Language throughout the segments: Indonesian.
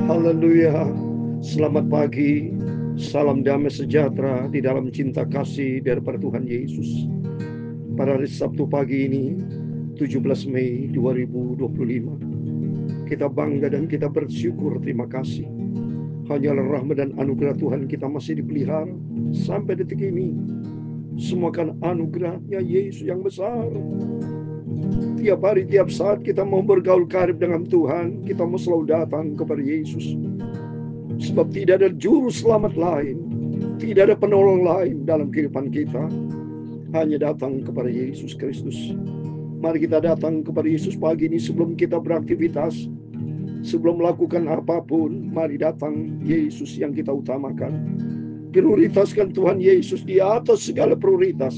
Haleluya. Selamat pagi. Salam damai sejahtera di dalam cinta kasih daripada Tuhan Yesus. Pada hari Sabtu pagi ini, 17 Mei 2025, kita bangga dan kita bersyukur, terima kasih. Hanyalah rahmat dan anugerah Tuhan kita masih dipelihara sampai detik ini. Semua kan anugerahnya Yesus yang besar. Tiap hari, tiap saat kita mau bergaul karib dengan Tuhan, kita mau selalu datang kepada Yesus. Sebab tidak ada juru selamat lain, tidak ada penolong lain dalam kehidupan kita. Hanya datang kepada Yesus Kristus. Mari kita datang kepada Yesus pagi ini sebelum kita beraktivitas, sebelum melakukan apapun. Mari datang Yesus yang kita utamakan. Prioritaskan Tuhan Yesus di atas segala prioritas.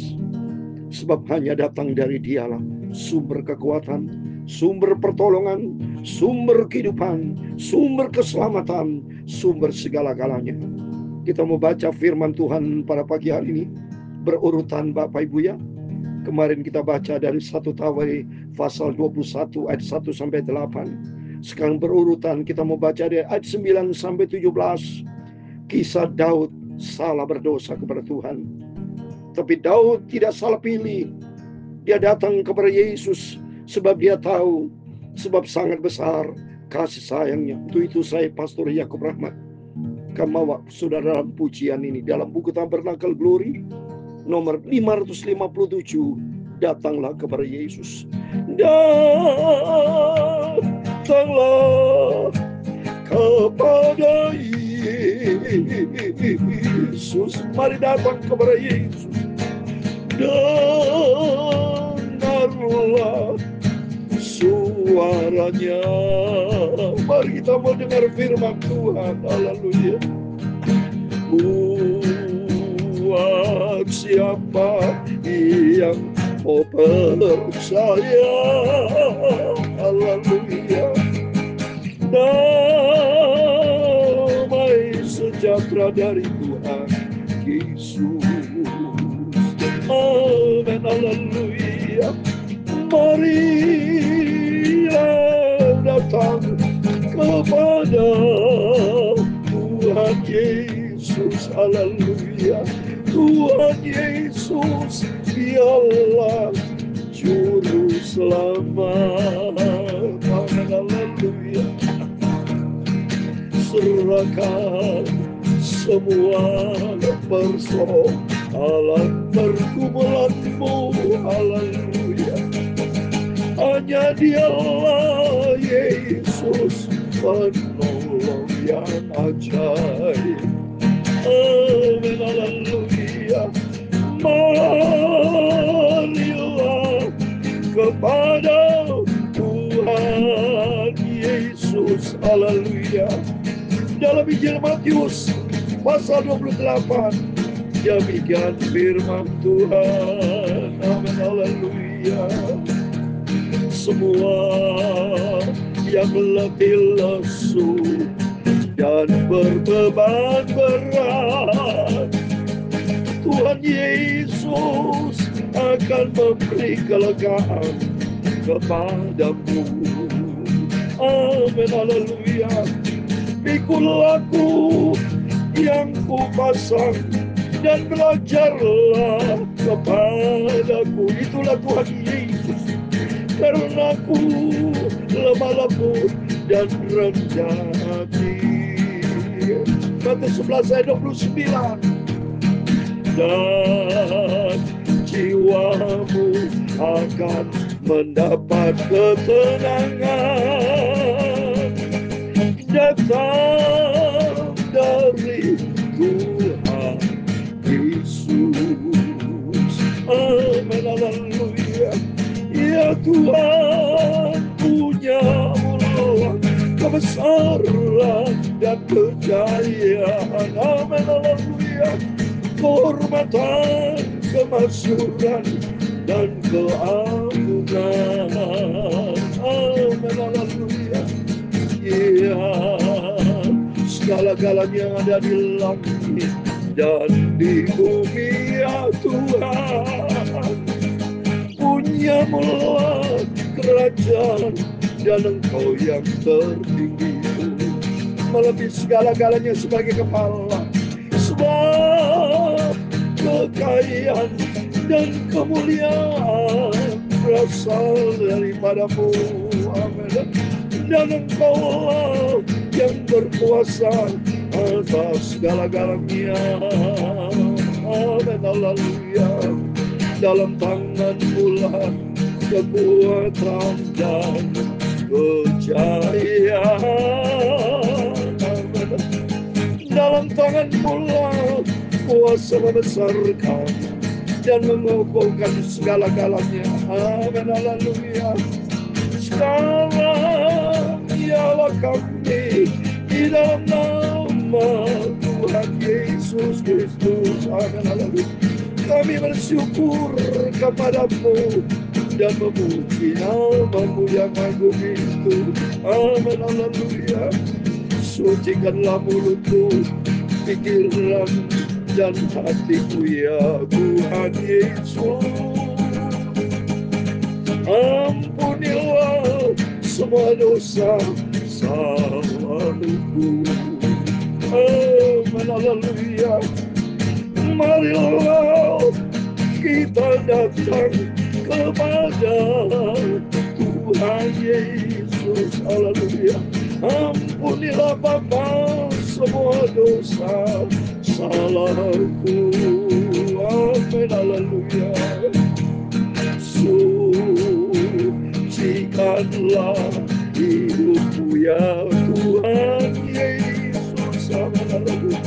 Sebab hanya datang dari Dialah sumber kekuatan, sumber pertolongan, sumber kehidupan, sumber keselamatan, sumber segala-galanya. Kita mau baca firman Tuhan pada pagi hari ini berurutan Bapak Ibu ya. Kemarin kita baca dari 1 Tawari pasal 21 ayat 1 sampai 8. Sekarang berurutan kita mau baca dari ayat 9 sampai 17. Kisah Daud salah berdosa kepada Tuhan. Tapi Daud tidak salah pilih. Dia datang kepada Yesus sebab dia tahu, sebab sangat besar kasih sayangnya. Untuk itu saya Pastor Yakub Rahmat Kamawa saudara dalam pujian ini dalam buku Tabernakel Glory nomor 557. Datanglah kepada Yesus. Datanglah kepada Yesus. Mari datang kepada Yesus. Dengarlah suaranya. Mari kita mau dengar firman Tuhan. Haleluya. Buat siapa yang mau percaya. Haleluya. Damai sejahtera dari Tuhan Yesus. Amin, haleluya. Marilah datang kepada Tuhan Yesus, haleluya. Tuhan Yesus, Dialah Juru Selamat. Amin, haleluya. Serahkan semua persoalan pergumulanmu, haleluya. Hanya Dialah Yesus penolong yang ajaib. Amin, haleluya. Marilah kepada Tuhan Yesus, haleluya. Dalam Injil Matius pasal 28, demikian firman Tuhan. Amin, haleluya. Semua yang letih lesu dan berbeban berat, Tuhan Yesus akan memberi kelegaan kepadamu. Amin, haleluya. Pikul aku yang kupasang dan belajarlah kepadaku. Itulah Tuhan Yesus. Karena aku lemah lembut dan rendah hati. Matius 11 ayat 29. Dan jiwamu akan mendapat ketenangan datang dari Tuhan Yesus. Amin, haleluya. Ya Tuhan punya mula kebesaran dan kejayaan. Amin, haleluya. Kehormatan, kemasyhuran dan keagungan. Amin, haleluya. Ya, segala-galanya yang ada di langit dan di bumi, ya Tuhan, punya mula kerajaan dan Engkau yang tertinggi. melebihi segala-galanya sebagai kepala. Sebab kekayaan dan kemuliaan berasal daripadamu. Amin. Dan Engkau yang berkuasa atas segala-galanya. Amin. Haleluya. Dalam tangan-Mu lah kekuatan dan kejayaan. Amin. Dalam tangan-Mu lah kuasa membesarkan dan mengokohkan segala-galanya. Amin. Haleluya. Sekarang ialah kami di dalam nama Tuhan Yesus Kristus. Amin. Haleluya. Kami bersyukur kepadamu dan memuji nama-Mu yang agung itu. Amin. Haleluya. Sucikanlah mulutku, pikiran dan hatiku ya Tuhan Yesus. Ampunilah semua dosa salahku. Amin. Haleluya. Marilah kita datang kepada Tuhan Yesus. Haleluya. Ampunilah Bapa semua dosa salahku. Amin. Haleluya. Sucikanlah hidupku ya Tuhan Yesus. Amin. Haleluya.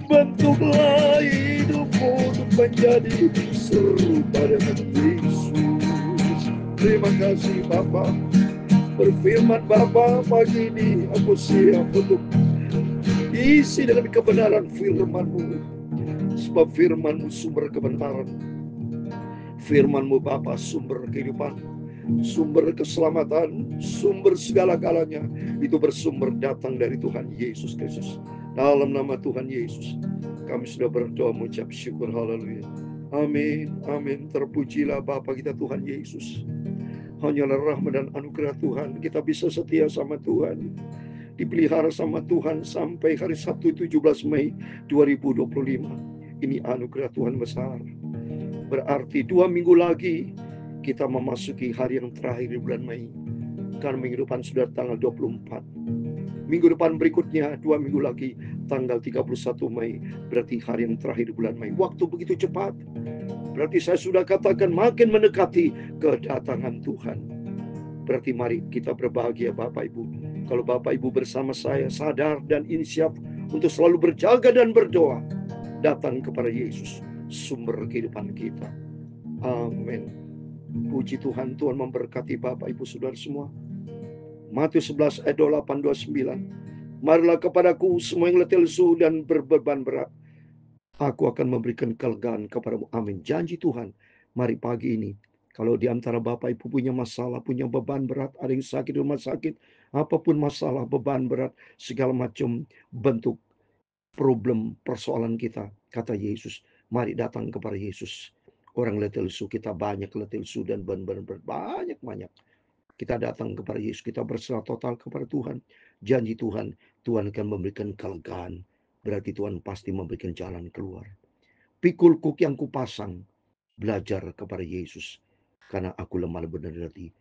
Bentuklah hidupku untuk menjadi serupa dengan Yesus. Terima kasih Bapa. Berfirman Bapa, pagi ini aku siap untuk diisi dengan kebenaran firman-Mu. Sebab firman-Mu sumber kebenaran. Firman-Mu Bapa sumber kehidupan, sumber keselamatan, sumber segala-galanya. Itu bersumber datang dari Tuhan Yesus Kristus. Dalam nama Tuhan Yesus kami sudah berdoa mengucap syukur. Haleluya. Amin. Amin. Terpujilah Bapa kita Tuhan Yesus. Hanyalah rahmat dan anugerah Tuhan kita bisa setia sama Tuhan, dipelihara sama Tuhan sampai hari Sabtu 17 Mei 2025. Ini anugerah Tuhan besar. Berarti 2 minggu lagi kita memasuki hari yang terakhir di bulan Mei. Karena minggu depan sudah tanggal 24. Minggu depan berikutnya 2 minggu lagi tanggal 31 Mei. Berarti hari yang terakhir di bulan Mei. Waktu begitu cepat. Berarti saya sudah katakan makin mendekati kedatangan Tuhan. Berarti mari kita berbahagia Bapak Ibu. Kalau Bapak Ibu bersama saya sadar dan inisiatif untuk selalu berjaga dan berdoa. Datang kepada Yesus, sumber kehidupan kita. Amin. Puji Tuhan, Tuhan memberkati Bapak Ibu Saudara semua. Matius 11 ayat 28-29. Marilah kepadaku semua yang letih lesu dan berbeban berat, aku akan memberikan kelegaan kepadamu. Amin. Janji Tuhan. Mari pagi ini, kalau di antara Bapak Ibu punya masalah, punya beban berat, ada yang sakit di rumah sakit, apapun masalah, beban berat, segala macam bentuk problem, persoalan kita, kata Yesus, mari datang kepada Yesus. Orang letih lesu kita banyak, letih lesu dan beban berat banyak. Kita datang kepada Yesus, kita berserah total kepada Tuhan. Janji Tuhan, Tuhan akan memberikan kelegaan. Berarti Tuhan pasti memberikan jalan keluar. Pikul kuk yang kupasang, belajar kepada Yesus. Karena aku lemah benar hati.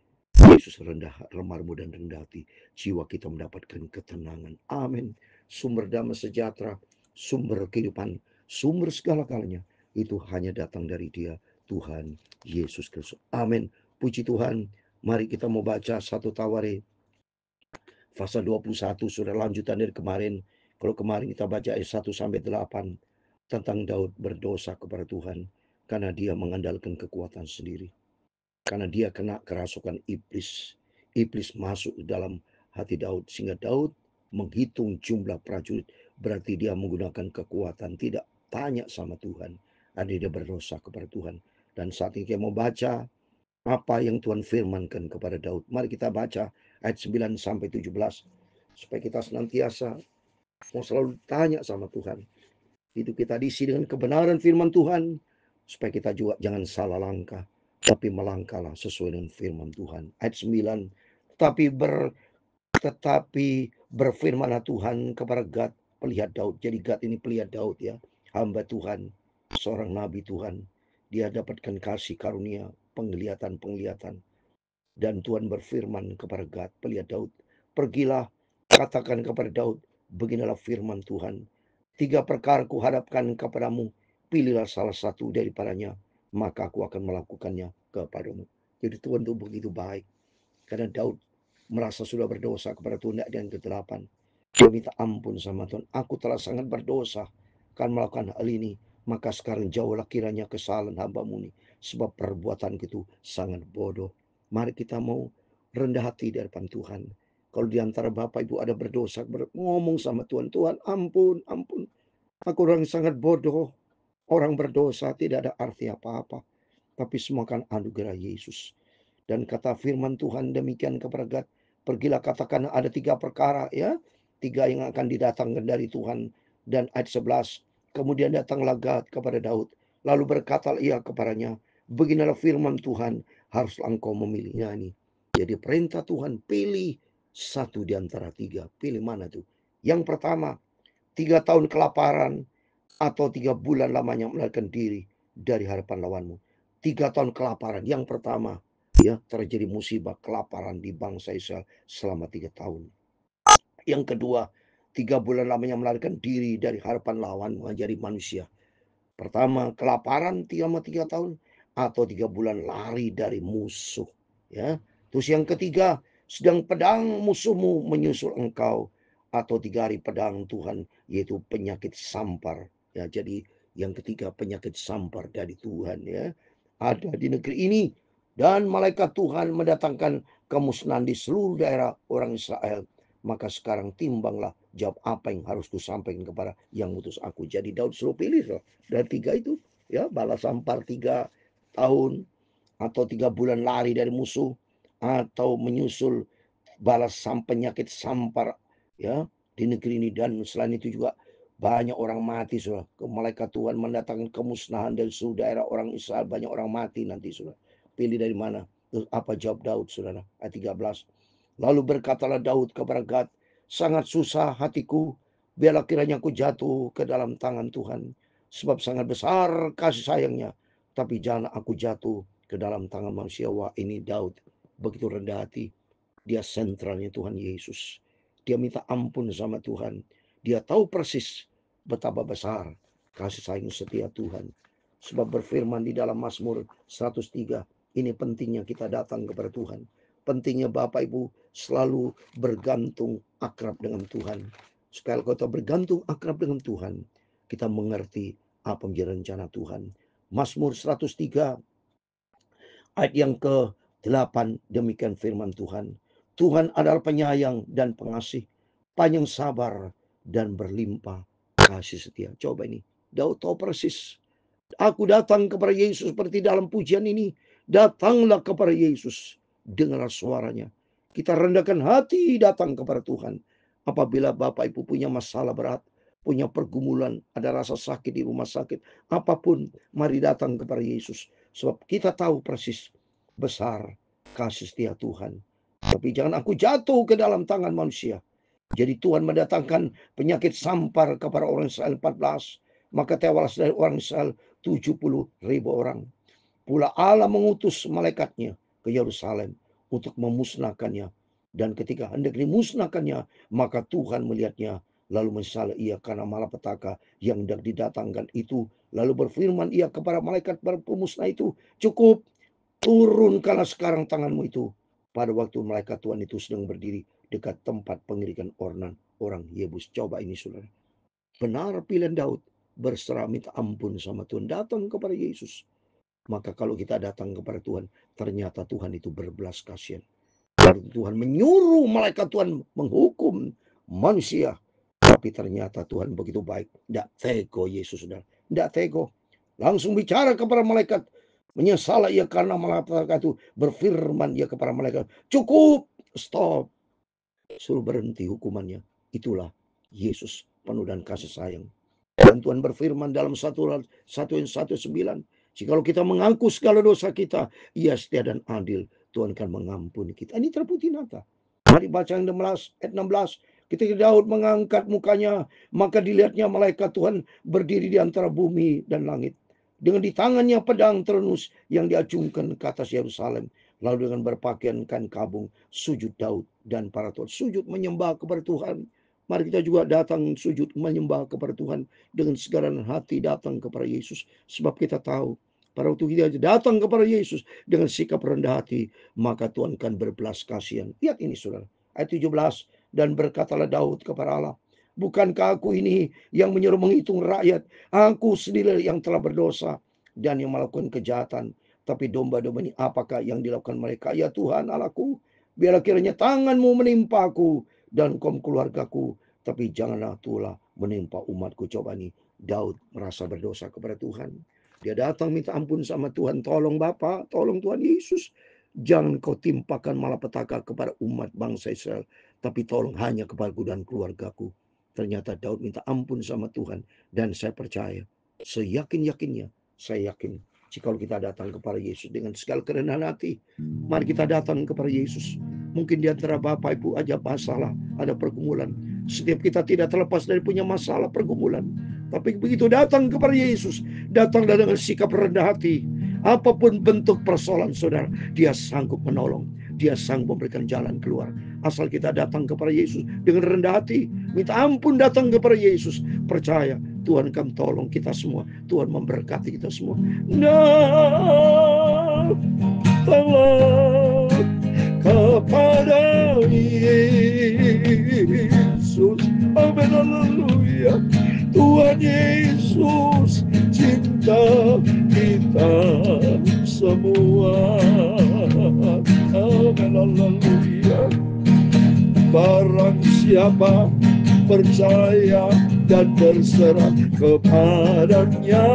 Yesus lemah dan rendah hati. Jiwa kita mendapatkan ketenangan. Amin. Sumber damai sejahtera, sumber kehidupan, sumber segala-galanya. Itu hanya datang dari Dia, Tuhan Yesus Kristus. Amin. Puji Tuhan. Mari kita mau baca 1 Tawari pasal 21, sudah lanjutan dari kemarin. Kalau kemarin kita baca ayat 1-8 tentang Daud berdosa kepada Tuhan karena dia mengandalkan kekuatan sendiri. Karena dia kena kerasukan iblis. Iblis masuk dalam hati Daud sehingga Daud menghitung jumlah prajurit. Berarti dia menggunakan kekuatan, tidak tanya sama Tuhan. Ada dia berdosa kepada Tuhan. Dan saat ini kita mau baca apa yang Tuhan firmankan kepada Daud. Mari kita baca ayat 9-17. Supaya kita senantiasa mau selalu tanya sama Tuhan. Hidup kita diisi dengan kebenaran firman Tuhan. Supaya kita juga jangan salah langkah. Tapi melangkahlah sesuai dengan firman Tuhan. Ayat 9. Tetapi Berfirmanlah Tuhan kepada Gad, pelihat Daud. Jadi Gad ini pelihat Daud ya, hamba Tuhan, seorang nabi Tuhan. Dia dapatkan kasih karunia, penglihatan. Dan Tuhan berfirman kepada Gad, pelihat Daud, pergilah, katakan kepada Daud, beginilah firman Tuhan. 3 perkara kuhadapkan kepadamu, pilihlah salah satu daripadanya, maka aku akan melakukannya kepadamu. Jadi Tuhan itu begitu baik. Karena Daud merasa sudah berdosa kepada Tuhan. Dan ke-8, dia minta ampun sama Tuhan. Aku telah sangat berdosa kan melakukan hal ini. Maka sekarang jauhlah kiranya kesalahan hamba-Mu ini, sebab perbuatan itu sangat bodoh. Mari kita mau rendah hati di hadapan Tuhan. Kalau di antara Bapak Ibu ada berdosa, ngomong sama Tuhan, Tuhan ampun, aku orang sangat bodoh. Orang berdosa tidak ada arti apa-apa. Tapi semua kan anugerah Yesus. Dan kata firman Tuhan demikian kepada Gad, pergilah katakan ada 3 perkara ya, 3 yang akan didatangkan dari Tuhan. Dan ayat 11, kemudian datanglah Gad kepada Daud, lalu berkatalah ia kepadanya, beginilah firman Tuhan, haruslah engkau memilihnya ini. Jadi perintah Tuhan, pilih satu di antara 3. Pilih mana tuh? Yang pertama, 3 tahun kelaparan atau 3 bulan lamanya melarikan diri dari hadapan lawanmu. 3 tahun kelaparan. Yang pertama, ya, terjadi musibah kelaparan di bangsa Israel selama 3 tahun. Yang kedua, 3 bulan lamanya melarikan diri dari hadapan lawan menjadi manusia. Pertama, kelaparan 3 tahun atau 3 bulan lari dari musuh. Ya. Terus yang ketiga, sedang pedang musuhmu menyusul engkau atau 3 hari pedang Tuhan, yaitu penyakit sampar. Ya, jadi yang ketiga penyakit sampar dari Tuhan ya. Ada di negeri ini dan malaikat Tuhan mendatangkan kemusnahan di seluruh daerah orang Israel. Maka sekarang timbanglah, jawab apa yang harus kusampaikan kepada yang utus aku. Jadi Daud suruh pilih dari 3 itu ya, balas sampar 3 tahun atau 3 bulan lari dari musuh atau menyusul balas penyakit sampar ya di negeri ini. Dan selain itu juga banyak orang mati sudah. Malaikat Tuhan mendatangkan kemusnahan dari seluruh daerah orang Israel, banyak orang mati nanti sudah. Pilih dari mana? Terus apa jawab Daud saudara? Ayat 13. Lalu berkatalah Daud kepada Gad, sangat susah hatiku, biarlah kiranya aku jatuh ke dalam tangan Tuhan, sebab sangat besar kasih sayangnya, tapi jangan aku jatuh ke dalam tangan manusia. Wah, ini Daud begitu rendah hati. Dia sentralnya Tuhan Yesus. Dia minta ampun sama Tuhan. Dia tahu persis betapa besar kasih sayang setia Tuhan. Sebab berfirman di dalam Mazmur 103, ini pentingnya kita datang kepada Tuhan. Pentingnya Bapak Ibu selalu bergantung akrab dengan Tuhan. Supaya kalau kita bergantung akrab dengan Tuhan, kita mengerti apa menjadi rencana Tuhan. Mazmur 103 ayat yang ke-8, demikian firman Tuhan. Tuhan adalah penyayang dan pengasih, panjang sabar dan berlimpah kasih setia. Coba ini, Daud tahu persis. Aku datang kepada Yesus seperti dalam pujian ini. Datanglah kepada Yesus, dengar suaranya. Kita rendahkan hati datang kepada Tuhan. Apabila Bapak Ibu punya masalah berat, punya pergumulan, ada rasa sakit di rumah sakit, apapun, mari datang kepada Yesus. Sebab kita tahu persis besar kasih setia Tuhan. Tapi jangan aku jatuh ke dalam tangan manusia. Jadi Tuhan mendatangkan penyakit sampar kepada orang Israel 14. Maka tewas dari orang Israel 70.000 orang. Pula Allah mengutus malaikatnya ke Yerusalem untuk memusnahkannya. Dan ketika hendak dimusnahkannya, maka Tuhan melihatnya, lalu menyesal ia karena malapetaka yang hendak didatangkan itu. Lalu berfirman ia kepada malaikat pemusnah itu, cukup, turunkanlah sekarang tanganmu itu. Pada waktu malaikat Tuhan itu sedang berdiri dekat tempat pengirikan orang Yebus. Coba ini saudara. Benar pilihan Daud, berserah minta ampun sama Tuhan, datang kepada Yesus. Maka kalau kita datang kepada Tuhan, ternyata Tuhan itu berbelas kasihan. Lalu Tuhan menyuruh malaikat Tuhan menghukum manusia. Tapi ternyata Tuhan begitu baik. Tidak tego Yesus, saudara. Tidak tego. Langsung bicara kepada malaikat. Menyesal ia karena malaikat itu. Berfirman ia kepada malaikat, cukup, stop. Suruh berhenti hukumannya. Itulah Yesus penuh dan kasih sayang. Dan Tuhan berfirman dalam 1 9, jikalau kita mengaku segala dosa kita, ia setia dan adil, Tuhan akan mengampuni kita. Ini terbukti nyata. Mari baca yang 16, ayat 16. Ketika Daud mengangkat mukanya, maka dilihatnya malaikat Tuhan berdiri di antara bumi dan langit. Dengan di tangannya pedang ternus yang diacungkan ke atas Yerusalem. Lalu dengan berpakaian kain kabung, sujud Daud dan para Tuhan. Sujud menyembah kepada Tuhan. Mari kita juga datang sujud menyembah kepada Tuhan. Dengan segala hati datang kepada Yesus. Sebab kita tahu, pada waktu kita datang kepada Yesus dengan sikap rendah hati, maka Tuhan akan berbelas kasihan. Lihat ini saudara. Ayat 17. Dan berkatalah Daud kepada Allah, bukankah aku ini yang menyuruh menghitung rakyat? Aku sendiri yang telah berdosa dan yang melakukan kejahatan. Tapi domba-domba ini apakah yang dilakukan mereka? Ya Tuhan Allahku, biarlah kiranya tanganmu menimpa aku dan kaum keluargaku. Tapi janganlah Tuhan menimpa umatku. Coba nih, Daud merasa berdosa kepada Tuhan. Dia datang minta ampun sama Tuhan. Tolong Bapa, tolong Tuhan Yesus. Jangan kau timpakan malapetaka kepada umat bangsa Israel, tapi tolong hanya kepadaku dan keluargaku. Ternyata Daud minta ampun sama Tuhan. Dan saya percaya, seyakin-yakinnya, saya yakin, jika kita datang kepada Yesus dengan segala kerendahan hati, mari kita datang kepada Yesus. Mungkin di antara Bapak Ibu ada masalah, ada pergumulan. Setiap kita tidak terlepas dari punya masalah pergumulan. Tapi begitu datang kepada Yesus, datang dengan sikap rendah hati. Apapun bentuk persoalan saudara, dia sanggup menolong. Dia sanggup memberikan jalan keluar. Asal kita datang kepada Yesus dengan rendah hati, minta ampun datang kepada Yesus. Percaya, Tuhan akan tolong kita semua. Tuhan memberkati kita semua. Datanglah kepada Yesus. Amin, haleluya. Tuhan Yesus cinta kita semua. Amin, haleluya. Barang siapa percaya dan berserah kepadanya,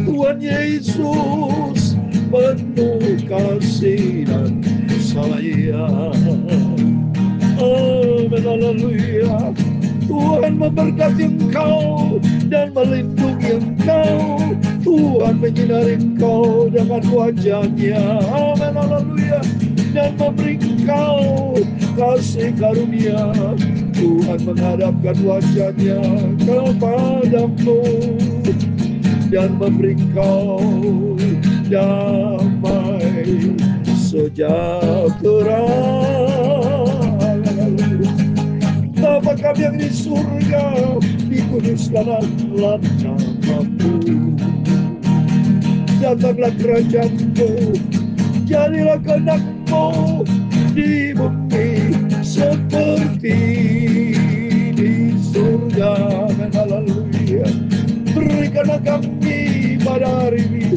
Tuhan Yesus penuh kasih dan sayang. Amin, haleluya. Tuhan memberkati engkau dan melindungi engkau. Tuhan menyinari engkau dengan wajah-Nya. Amin, haleluya. Dan memberi engkau kasih karunia. Tuhan menghadapkan wajah-Nya kepadamu dan memberi engkau damai sejahtera. Bapa kami yang di surga, dikuduskanlah namamu. Datanglah kerajaan-Mu, jadilah kehendak-Mu di bumi seperti di surga. Haleluya. Berikanlah kami pada hari ini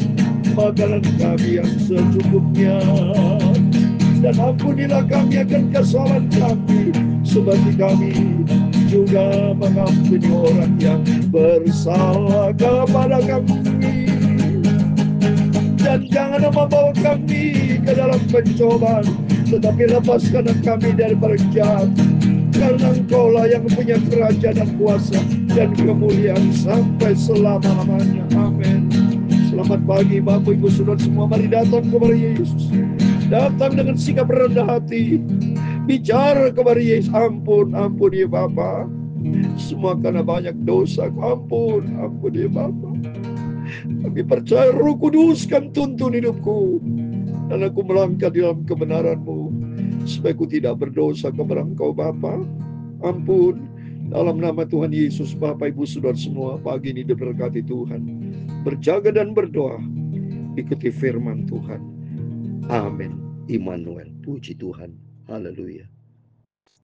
makanan kami yang secukupnya, dan ampunilah kami akan kesalahan kami, seperti kami juga mengampuni orang yang bersalah kepada kami. Dan janganlah membawa kami ke dalam pencobaan, tetapi lepaskanlah kami dari jahat. Karena Engkaulah yang punya kerajaan dan kuasa dan kemuliaan sampai selama-lamanya. Amin. Selamat pagi Bapak Ibu Saudara semua. Mari datang kepada Yesus. Datang dengan sikap rendah hati. Bicara kepada Yesus. Ampun, ampun ya Bapa. Semua karena banyak dosa. Ampun, ampun ya Bapa. Kami percaya Roh Kudus kan tuntun hidupku, dan aku melangkah di dalam kebenaran-Mu, supaya aku tidak berdosa kepada Engkau Bapa. Ampun. Dalam nama Tuhan Yesus, Bapak Ibu Saudara semua, pagi ini diberkati Tuhan. Berjaga dan berdoa, ikuti firman Tuhan. Amin. Immanuel. Puji Tuhan. Haleluya.